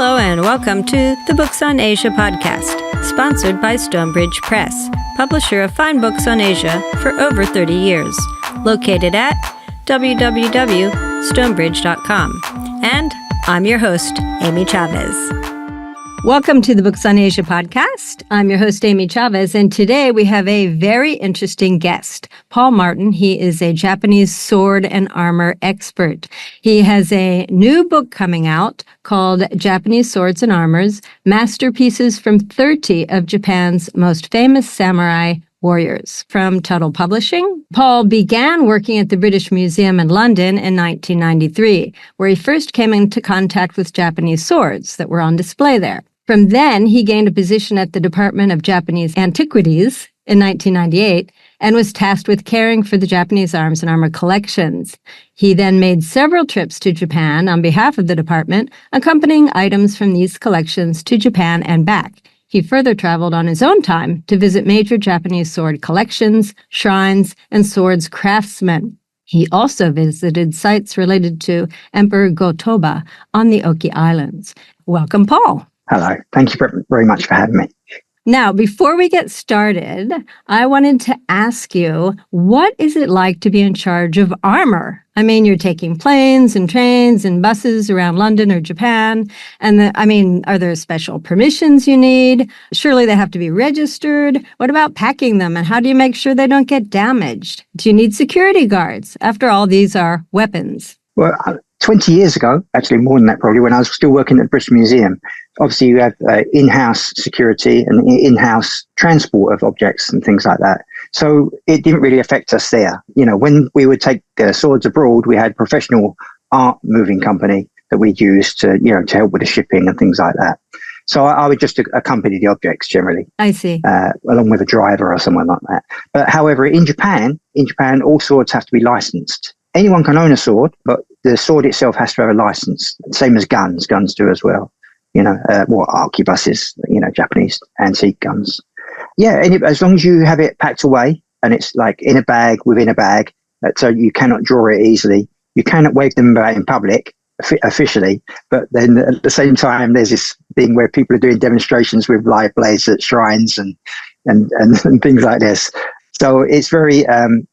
Hello and welcome to the Books on Asia podcast, sponsored by Stonebridge Press, publisher of fine books on Asia for over 30 years, located at www.stonebridge.com. And I'm your host, Amy Chavez. Welcome to the Books on Asia podcast. I'm your host, Amy Chavez, and today we have a very interesting guest, Paul Martin. He is a Japanese sword and armor expert. He has a new book coming out called Japanese Swords and Armors, Masterpieces from 30 of Japan's Most Famous Samurai Warriors, from Tuttle Publishing. Paul began working at the British Museum in London in 1993, where he first came into contact with Japanese swords that were on display there. From then, he gained a position at the Department of Japanese Antiquities in 1998 and was tasked with caring for the Japanese arms and armor collections. He then made several trips to Japan on behalf of the department, accompanying items from these collections to Japan and back. He further traveled on his own time to visit major Japanese sword collections, shrines, and swords craftsmen. He also visited sites related to Emperor Go-Toba on the Oki Islands. Welcome, Paul. Hello. Thank you very much for having me. Now, before we get started, I wanted to ask you, what is it like to be in charge of armor? I mean, you're taking planes and trains and buses around London or Japan. And are there special permissions you need? Surely they have to be registered. What about packing them? And how do you make sure they don't get damaged? Do you need security guards? After all, these are weapons. Well, 20 years ago, actually more than that probably, when I was still working at the British Museum, obviously you have in-house security and in-house transport of objects and things like that. So it didn't really affect us there. You know, when we would take swords abroad, we had a professional art moving company that we'd use to help with the shipping and things like that. So I would just accompany the objects generally. I see. Along with a driver or someone like that. But however, in Japan, all swords have to be licensed. Anyone can own a sword, but the sword itself has to have a license. Same as guns. Guns do as well. Arquebuses, Japanese antique guns. Yeah, and as long as you have it packed away and it's like in a bag within a bag, so you cannot draw it easily. You cannot wave them about in public officially, but then at the same time, there's this thing where people are doing demonstrations with live blades at shrines and things like this. So it's very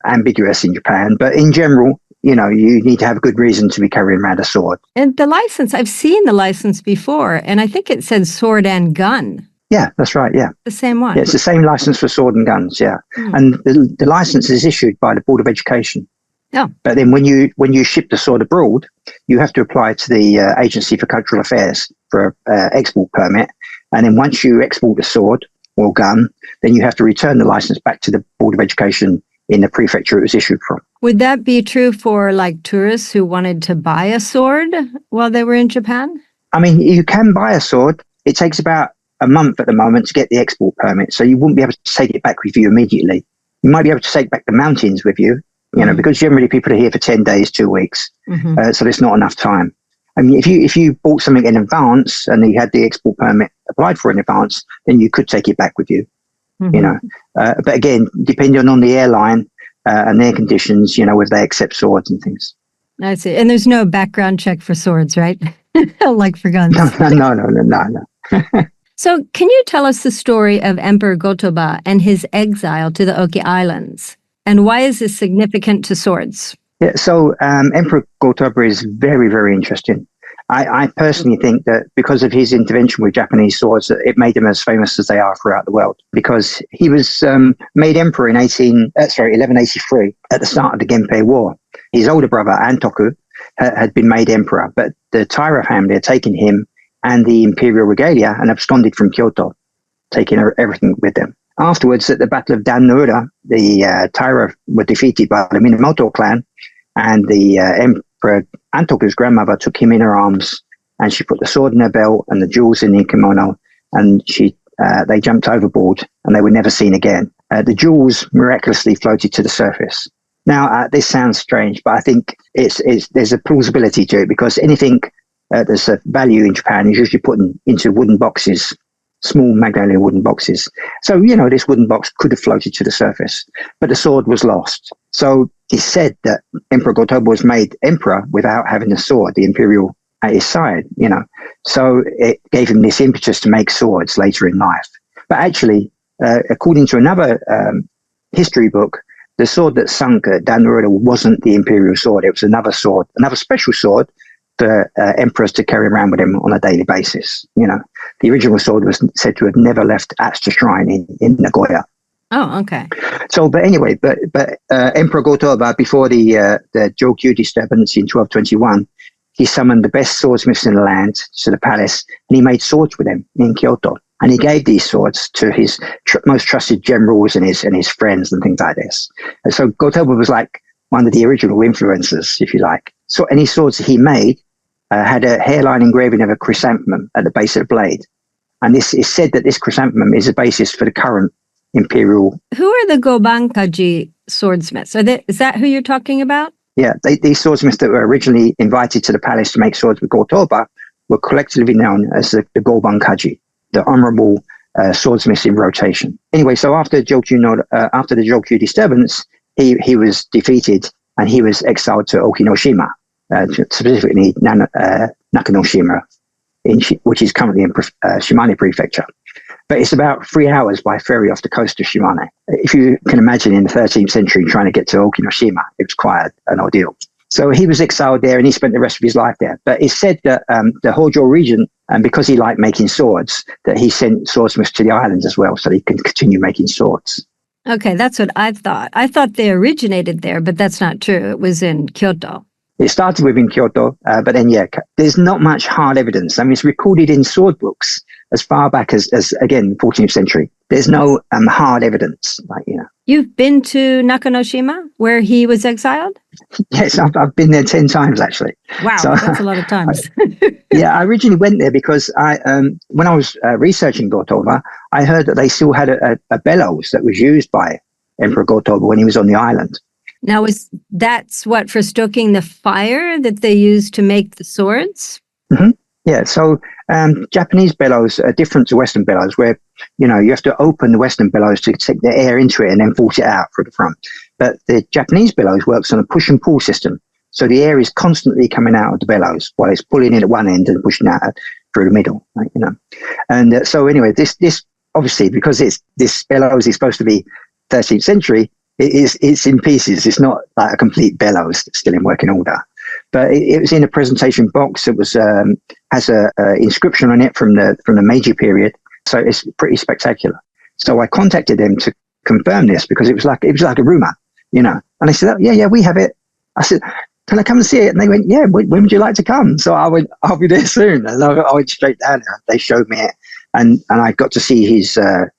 ambiguous in Japan, but in general, you need to have a good reason to be carrying around a sword. And the license, I've seen the license before, and I think it said sword and gun. Yeah, that's right, yeah. The same one. Yeah, it's the same license for sword and guns, yeah. And the license is issued by the Board of Education. Oh. But then when you ship the sword abroad, you have to apply to the Agency for Cultural Affairs for an export permit. And then once you export the sword or gun, then you have to return the license back to the Board of Education in the prefecture it was issued from. Would that be true for tourists who wanted to buy a sword while they were in Japan? I mean, you can buy a sword. It takes about a month at the moment to get the export permit. So you wouldn't be able to take it back with you immediately. You might be able to take back the mountings with you, because generally people are here for 10 days, 2 weeks. So there's not enough time. I mean, if you bought something in advance and you had the export permit applied for in advance, then you could take it back with you. But again, depending on the airline and their conditions, whether they accept swords and things. I see. And there's no background check for swords, right? Like for guns. No. So can you tell us the story of Emperor Go-Toba and his exile to the Oki Islands? And why is this significant to swords? Yeah, so Emperor Go-Toba is very, very interesting. I personally think that because of his intervention with Japanese swords, it made them as famous as they are throughout the world. Because he was made emperor in 1183 at the start of the Genpei War. His older brother Antoku had been made emperor, but the Taira family had taken him and the imperial regalia and absconded from Kyoto, taking everything with them. Afterwards, at the Battle of Dan-no-ura, the Taira were defeated by the Minamoto clan, and the Emperor Antoku's grandmother took him in her arms, and she put the sword in her belt and the jewels in the kimono, and they jumped overboard, and they were never seen again. The jewels miraculously floated to the surface. Now, this sounds strange, but I think there's a plausibility to it, because anything there's a value in Japan is usually put into wooden boxes, small magnolia wooden boxes. So, this wooden box could have floated to the surface, but the sword was lost. So it's said that Emperor Go-Toba was made emperor without having a sword, the imperial at his side, So it gave him this impetus to make swords later in life. But actually, according to another history book, the sword that sunk at Dandaruda wasn't the imperial sword. It was another sword, another special sword for emperors to carry around with him on a daily basis. You know, the original sword was said to have never left Atsuta Shrine in Nagoya. Oh, okay. So, but anyway, but Emperor Go-Toba, before the Jokyu disturbance in 1221, he summoned the best swordsmiths in the land to the palace, and he made swords with them in Kyoto. And he gave these swords to his most trusted generals and his friends and things like this. And so Go-Toba was like one of the original influencers, if you like. So any swords that he made had a hairline engraving of a chrysanthemum at the base of the blade. And this is said that this chrysanthemum is the basis for the current imperial. Who are the Gobankaji swordsmiths? Is that who you're talking about? Yeah, these swordsmiths that were originally invited to the palace to make swords with Go-Toba were collectively known as the Gobankaji, the honorable swordsmiths in rotation. Anyway, so after the Jokyu disturbance, he was defeated and he was exiled to Okinoshima, specifically Nakanoshima, which is currently in Shimane Prefecture. But it's about 3 hours by ferry off the coast of Shimane. If you can imagine in the 13th century trying to get to Okinoshima, it was quite an ordeal. So he was exiled there and he spent the rest of his life there. But it's said that the Hojo region, and because he liked making swords, that he sent swordsmiths to the islands as well so he can continue making swords. Okay, that's what I thought. I thought they originated there, but that's not true. It was in Kyoto. It started within Kyoto, but then, there's not much hard evidence. I mean, it's recorded in sword books as far back as again, 14th century. There's no hard evidence, You've been to Nakanoshima, where he was exiled? Yes, I've been there 10 times, actually. Wow, so, that's a lot of times. I originally went there because when I was researching Go-Toba, I heard that they still had a bellows that was used by Emperor Go-Toba when he was on the island. Now, that's what, for stoking the fire that they used to make the swords? Mm-hmm. Yeah, so Japanese bellows are different to Western bellows, where you have to open the Western bellows to take the air into it and then force it out through the front. But the Japanese bellows works on a push and pull system, so the air is constantly coming out of the bellows while it's pulling in at one end and pushing out through the middle. And so anyway, this obviously, because this bellows is supposed to be 13th century. It's in pieces. It's not like a complete bellows that's still in working order. But it was in a presentation box. It was has a inscription on it from the Meiji period. So it's pretty spectacular. So I contacted them to confirm this because it was like a rumor, And they said, yeah, we have it. I said, can I come and see it? And they went, yeah. When would you like to come? So I went, I'll be there soon. And I went straight down there. They showed me it, and I got to see his the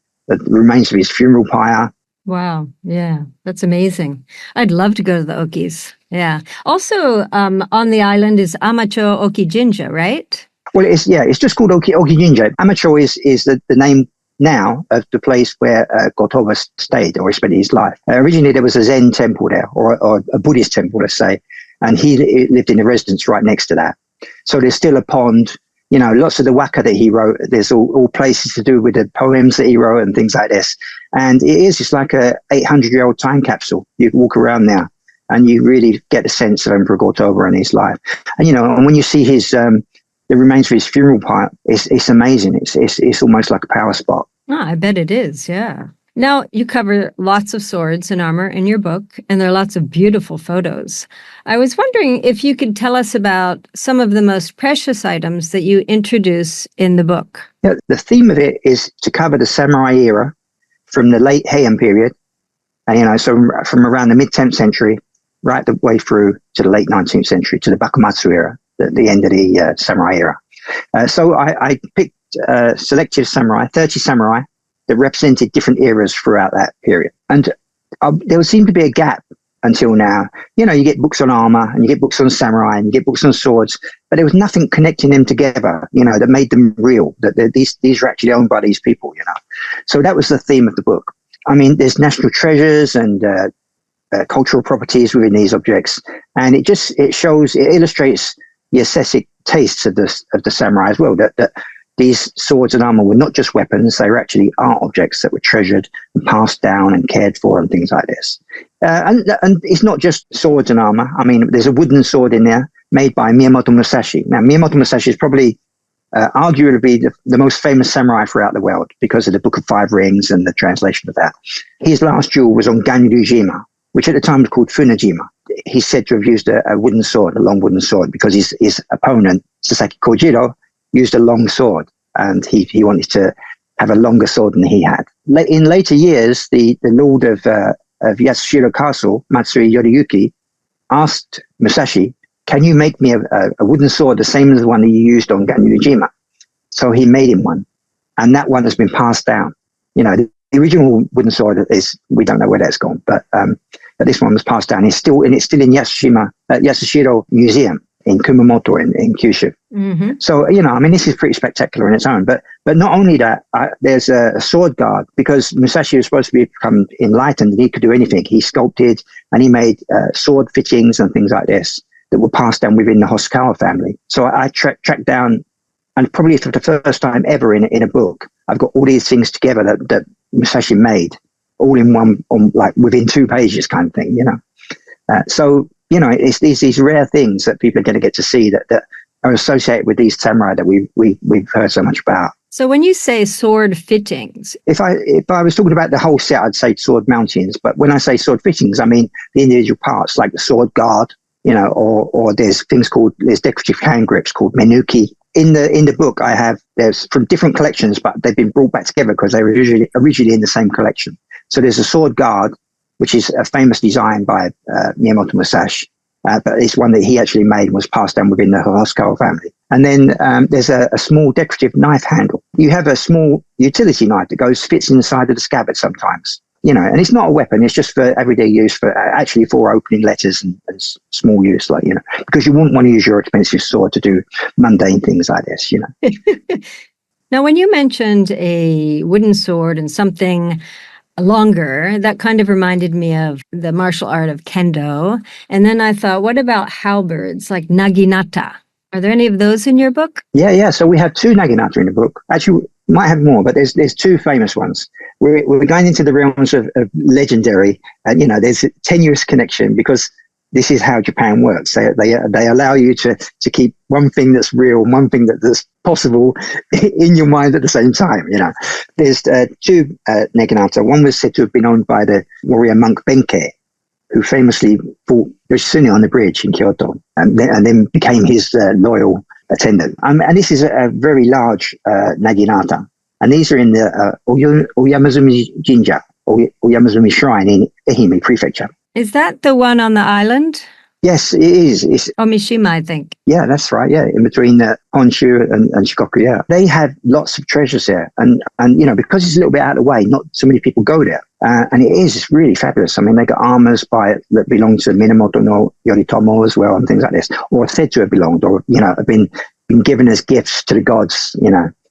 remains of his funeral pyre. Wow. Yeah, that's amazing. I'd love to go to the Okis. Yeah. Also, on the island is Amacho Oki Jinja, right? Well, it's just called Oki Jinja. Amacho is the name now of the place where Go-Toba stayed or spent his life. Originally, there was a Zen temple there, or a Buddhist temple, let's say, and he lived in a residence right next to that. So there's still a pond. Lots of the waka that he wrote, there's all places to do with the poems that he wrote and things like this. And it's like a 800-year-old time capsule. You can walk around now and you really get a sense of Emperor Go-Toba and his life. And, and when you see his, the remains of his funeral pyre, it's amazing. It's almost like a power spot. Oh, I bet it is. Yeah. Now, you cover lots of swords and armor in your book, and there are lots of beautiful photos. I was wondering if you could tell us about some of the most precious items that you introduce in the book. Yeah, the theme of it is to cover the samurai era from the late Heian period, and so from around the mid-10th century right the way through to the late 19th century, to the Bakumatsu era, the end of the samurai era. So I picked selected samurai, 30 samurai, that represented different eras throughout that period. And there seemed to be a gap until now. You get books on armor, and you get books on samurai, and you get books on swords, but there was nothing connecting them together, that made them real, that these were actually owned by these people, So that was the theme of the book. I mean, there's national treasures and cultural properties within these objects, and it illustrates the aesthetic tastes of the samurai as well, that these swords and armor were not just weapons, they were actually art objects that were treasured and passed down and cared for and things like this. And it's not just swords and armor. I mean, there's a wooden sword in there made by Miyamoto Musashi. Now, Miyamoto Musashi is probably arguably the most famous samurai throughout the world because of the Book of Five Rings and the translation of that. His last duel was on Ganryujima, which at the time was called Funajima. He's said to have used a wooden sword, a long wooden sword, because his opponent, Sasaki Kojiro, used a long sword, and he wanted to have a longer sword than he had. In later years, the lord of Yasushiro Castle, Matsui Yoriyuki, asked Musashi, can you make me a wooden sword the same as the one that you used on Ganryujima? So he made him one, and that one has been passed down. The original wooden sword we don't know where that's gone, but this one was passed down. It's still in Yasushiro Museum in Kumamoto in Kyushu. Mm-hmm. So, this is pretty spectacular in its own. But not only that, there's a sword guard, because Musashi was supposed to become enlightened and he could do anything. He sculpted and he made sword fittings and things like this that were passed down within the Hosokawa family. So I tracked down, and probably for the first time ever in a book, I've got all these things together that Musashi made, all in one, within 2 pages kind of thing, So, it's these rare things that people are going to get to see that are associated with these samurai that we've heard so much about. So when you say sword fittings, if I was talking about the whole set, I'd say sword mountings. But when I say sword fittings, I mean the individual parts, like the sword guard, or there's decorative hand grips called menuki. In the book, there's from different collections, but they've been brought back together because they were originally in the same collection. So there's a sword guard, which is a famous design by Miyamoto Musashi, but it's one that he actually made and was passed down within the Hosokawa family. And then there's a small decorative knife handle. You have a small utility knife that fits inside of the scabbard sometimes, and it's not a weapon. It's just for everyday use, for opening letters and small use, because you wouldn't want to use your expensive sword to do mundane things like this, Now, when you mentioned a wooden sword and something longer, that kind of reminded me of the martial art of kendo. And then I thought, what about halberds like naginata? Are there any of those in your book? Yeah. So we have 2 naginata in the book. Actually, we might have more, but there's 2 famous ones. We're going into the realms of legendary, and there's a tenuous connection because this is how Japan works. They allow you to keep one thing that's real and one thing that's possible in your mind at the same time. There's 2 naginata. One was said to have been owned by the warrior monk Benkei, who famously fought Yoshitsune on the bridge in Kyoto, and then became his loyal attendant. And this is a very large naginata. And these are in the Oyamazumi Jinja, or Oyamazumi Shrine in Ehime Prefecture. Is that the one on the island? Yes, it is. It's Omishima, I think. Yeah, that's right. Yeah, in between Honshu and Shikoku. Yeah, they have lots of treasures there, and because it's a little bit out of the way, not so many people go there. And it's really fabulous. I mean, they got armors that belong to Minamoto no Yoritomo as well, and things like this, or said to have belonged, or have been given as gifts to the gods.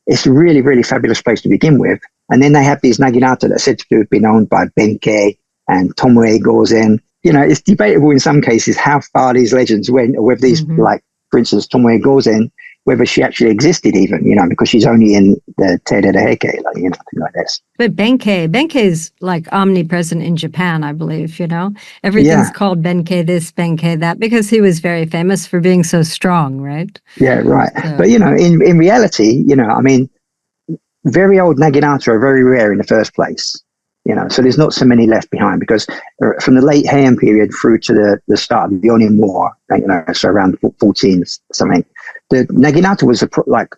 It's a really, really fabulous place to begin with. And then they have these naginata that are said to have been owned by Benkei and Tomoe Gozen. It's debatable in some cases how far these legends went, or whether these, for instance, Tomoe Gozen, whether she actually existed even, because she's only in the Teide de Heike, thing like this. But Benkei's like omnipresent in Japan, I believe, Everything's called Benkei this, Benkei that, because he was very famous for being so strong, right? Yeah, right. So. But, in reality, very old naginata are very rare in the first place. So there's not so many left behind, because from the late Heian period through to the start of the Onin War, so around 14 something, the naginata was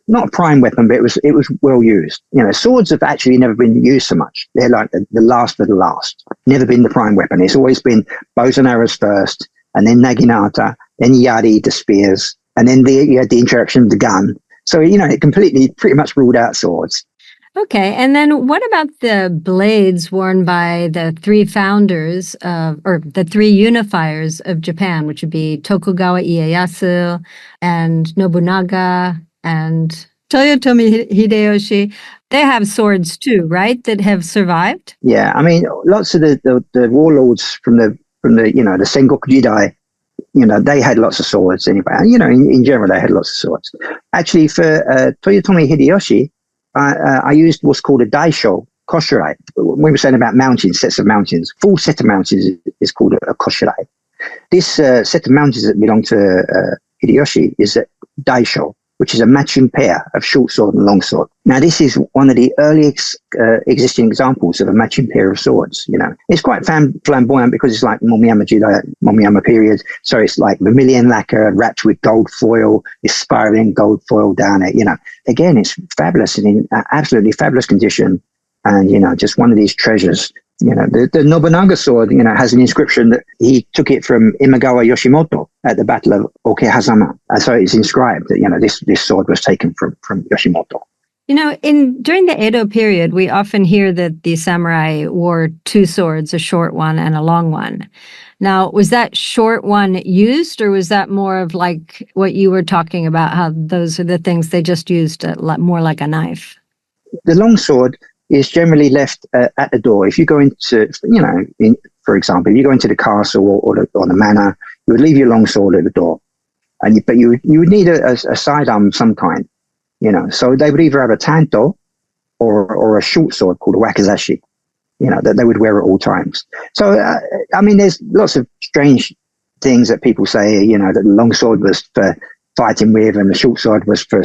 not a prime weapon, but it was well used. Swords have actually never been used so much. They're like the last of the last. Never been the prime weapon. It's always been bows and arrows first, and then naginata, then yari, the spears, and then you had the introduction of the gun. So it completely, pretty much ruled out swords. Okay, and then what about the blades worn by the 3 founders or the 3 unifiers of Japan, which would be Tokugawa Ieyasu and Nobunaga and Toyotomi Hideyoshi? They have swords too, right, that have survived? Yeah, I mean, lots of the warlords from the Sengoku Jidai, they had lots of swords anyway. And, in general, they had lots of swords. Actually, for Toyotomi Hideyoshi, I used what's called a daisho, koshirai. When we were saying about mountains, sets of mountains, full set of mountains is called a koshirai. This set of mountains that belong to Hideyoshi is a daisho. which is a matching pair of short sword and long sword. Now, this is one of the earliest existing examples of a matching pair of swords. It's quite flamboyant because it's like Momoyama period. So it's like vermilion lacquer wrapped with gold foil, this spiraling gold foil down it. Again, it's fabulous and in absolutely fabulous condition, and just one of these treasures. The Nobunaga sword, has an inscription that he took it from Imagawa Yoshimoto at the Battle of Okehazama. And so it's inscribed that, this sword was taken from Yoshimoto. During the Edo period, we often hear that the samurai wore two swords, a short one and a long one. Now, was that short one used, or was that more of like what you were talking about, how those are the things they just used more like a knife? The long sword is generally left at the door. If you go into, for example, if you go into the castle or the manor, you would leave your long sword at the door, but you would need a sidearm of some kind, So they would either have a tanto or a short sword called a wakizashi, that they would wear at all times. So there's lots of strange things that people say, that the long sword was for fighting with and the short sword was for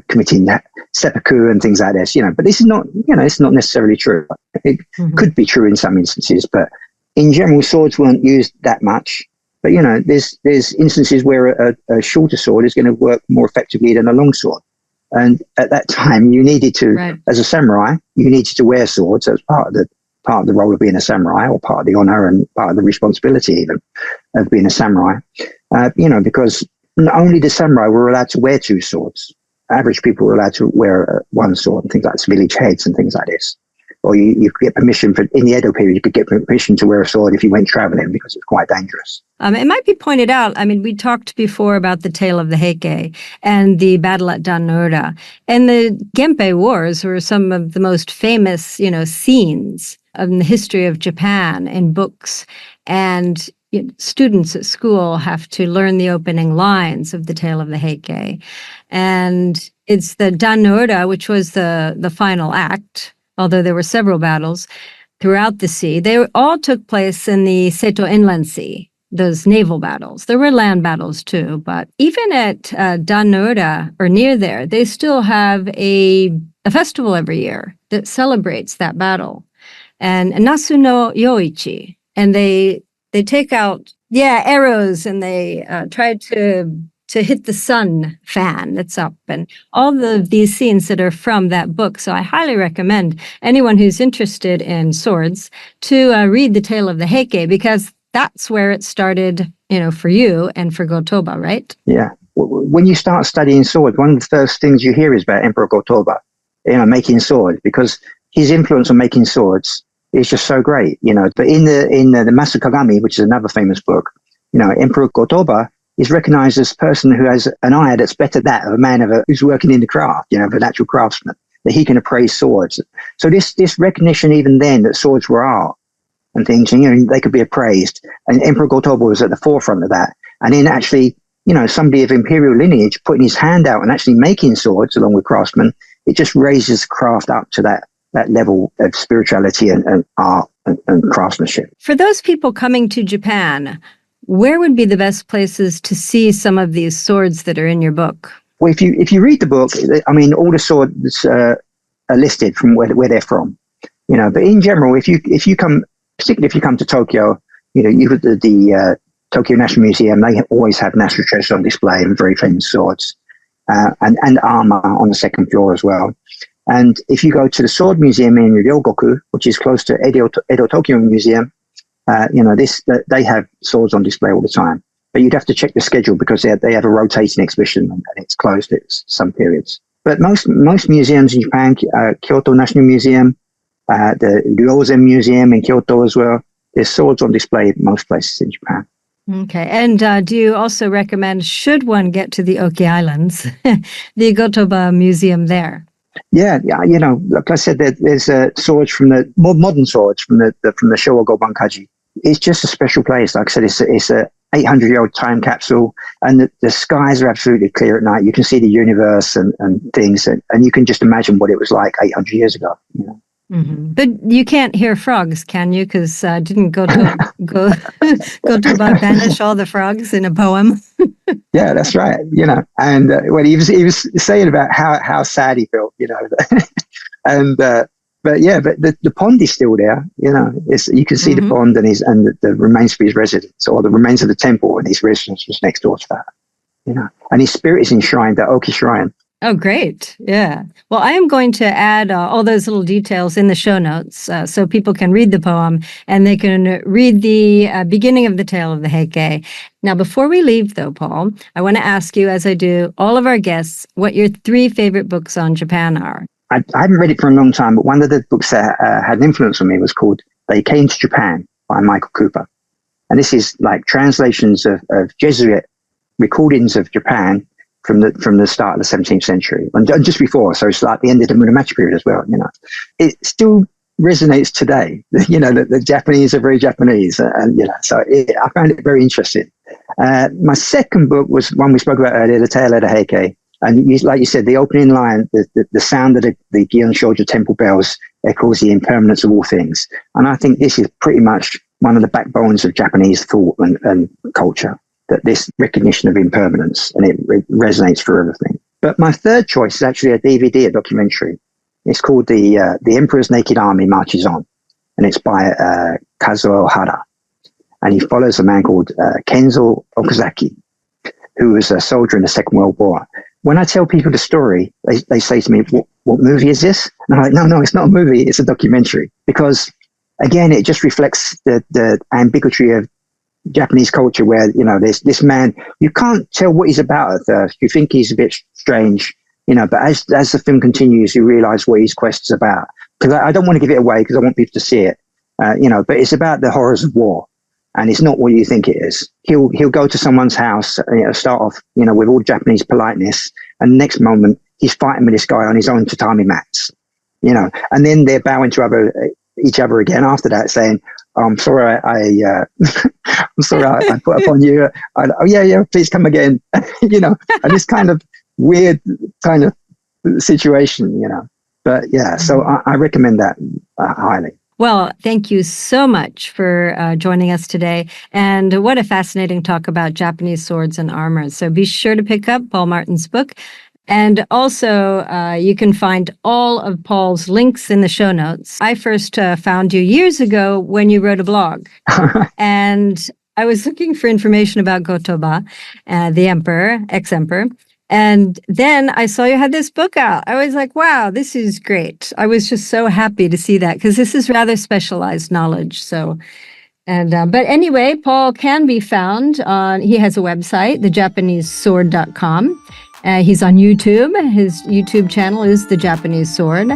committing seppuku and things like this, but this is not, it's not necessarily true. It could be true in some instances, but in general, swords weren't used that much. But, there's instances where a shorter sword is going to work more effectively than a long sword. And at that time, you needed to, right, as a samurai, you needed to wear swords as part of the role of being a samurai, or part of the honor and part of the responsibility even of being a samurai, because not only the samurai were allowed to wear two swords. Average people were allowed to wear one sword, and things like village heads and things like this. Or you could get permission in the Edo period, you could get permission to wear a sword if you went traveling, because it's quite dangerous. It might be pointed out, we talked before about the tale of the Heike and the battle at Dan-no-ura. And the Genpei Wars were some of the most famous, scenes in the history of Japan in books. And students at school have to learn the opening lines of the tale of the Heike. And it's the Dan-no-ura, which was the final act, although there were several battles throughout the sea. They all took place in the Seto Inland Sea, those naval battles. There were land battles too, but even at Dan-no-ura, or near there, they still have a festival every year that celebrates that battle. And Nasu no Yoichi. And they take out, arrows, and they try to hit the sun fan that's up, and all of these scenes that are from that book. So I highly recommend anyone who's interested in swords to read the tale of the Heike, because that's where it started, for you and for Gotoba, right? Yeah. When you start studying swords, one of the first things you hear is about Emperor Gotoba, making swords, because his influence on making swords is just so great, But in the Masukagami, which is another famous book, Emperor Gotoba is recognized as a person who has an eye that's better than that of a man who's working in the craft, of an actual craftsman, that he can appraise swords. So this recognition, even then, that swords were art and things, and they could be appraised. And Emperor Gotoba was at the forefront of that. And in actually, somebody of imperial lineage putting his hand out and actually making swords along with craftsmen, it just raises the craft up to that level of spirituality and art and craftsmanship. For those people coming to Japan, where would be the best places to see some of these swords that are in your book? Well, if you read the book, all the swords are listed from where they're from, But in general, if you come, particularly if you come to Tokyo, you got the Tokyo National Museum. They always have national treasures on display and very famous swords, and armor on the second floor as well. And if you go to the Sword Museum in Ryogoku, which is close to Edo Tokyo Museum, they have swords on display all the time. But you'd have to check the schedule, because they have a rotating exhibition and it's closed at some periods. But most museums in Japan, Kyoto National Museum, the Ryozen Museum in Kyoto as well, there's swords on display at most places in Japan. Okay. And do you also recommend, should one get to the Oki Islands, the Gotoba Museum there? Yeah, like I said, there's swords from the more modern swords from the Showa Gobankaji. It's just a special place. Like I said, it's a 800-year-old time capsule, and the skies are absolutely clear at night. You can see the universe and things, and you can just imagine what it was like 800 years ago. But you can't hear frogs, can you? Because didn't Gotoba banish all the frogs in a poem? Yeah, that's right. And when he was saying about how sad he felt, and but the pond is still there. You can see the pond and the remains of his residence, or the remains of the temple, and his residence was next door to that. And his spirit is enshrined at Oki Shrine. Oh, great. Yeah. Well, I am going to add all those little details in the show notes so people can read the poem and they can read the beginning of the tale of the Heike. Now, before we leave, though, Paul, I want to ask you, as I do all of our guests, what your 3 favorite books on Japan are. I haven't read it for a long time, but one of the books that had an influence on me was called They Came to Japan by Michael Cooper. And this is like translations of Jesuit recordings of Japan from the start of the 17th century and just before. So it's like the end of the Muromachi period as well. It still resonates today. The Japanese are very Japanese, and so I found it very interesting. My second book was one we spoke about earlier, The Tale of the Heike. And like you said, the opening line, the sound of the Gion Shojo temple bells echoes the impermanence of all things. And I think this is pretty much one of the backbones of Japanese thought and culture. That this recognition of impermanence, and it resonates for everything. But my third choice is actually a DVD, a documentary. It's called The Emperor's Naked Army Marches On, and it's by Kazuo Hara. And he follows a man called Kenzo Okazaki, who was a soldier in the Second World War. When I tell people the story, they say to me, what movie is this? And I'm like, no, it's not a movie, it's a documentary. Because, again, it just reflects the ambiguity of Japanese culture, where there's this man, you can't tell what he's about at first. You think he's a bit strange, but as the film continues, you realize what his quest is about. Because I don't want to give it away because I want people to see it, but it's about the horrors of war, and it's not what you think it is. He'll go to someone's house, start off with all Japanese politeness, and the next moment he's fighting with this guy on his own tatami mats, and then they're bowing to each other again after that, saying, I'm sorry, I'm sorry I put upon you. Yeah, please come again. And this kind of weird kind of situation, But yeah, so I recommend that highly. Well, thank you so much for joining us today. And what a fascinating talk about Japanese swords and armor. So be sure to pick up Paul Martin's book. And also, you can find all of Paul's links in the show notes. I first found you years ago when you wrote a blog. And I was looking for information about Gotoba, the emperor, ex-emperor. And then I saw you had this book out. I was like, wow, this is great. I was just so happy to see that because this is rather specialized knowledge. So, but anyway, Paul can be found on, he has a website, thejapanesesword.com. He's on YouTube. His YouTube channel is The Japanese Sword.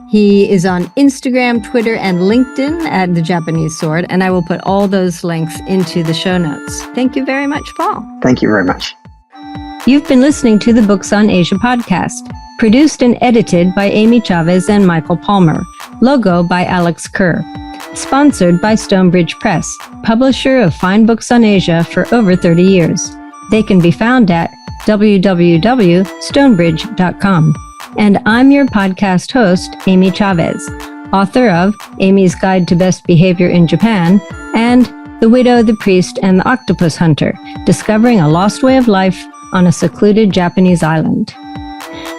He is on Instagram, Twitter, and LinkedIn at The Japanese Sword. And I will put all those links into the show notes. Thank you very much, Paul. Thank you very much. You've been listening to the Books on Asia podcast, produced and edited by Amy Chavez and Michael Palmer. Logo by Alex Kerr. Sponsored by Stonebridge Press, publisher of fine books on Asia for over 30 years. They can be found at www.stonebridge.com. And I'm your podcast host, Amy Chavez, author of Amy's Guide to Best Behavior in Japan and The Widow, the Priest, and the Octopus Hunter, Discovering a Lost Way of Life on a Secluded Japanese Island.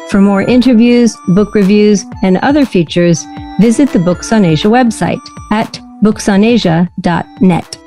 For more interviews, book reviews, and other features, visit the Books on Asia website at booksonasia.net.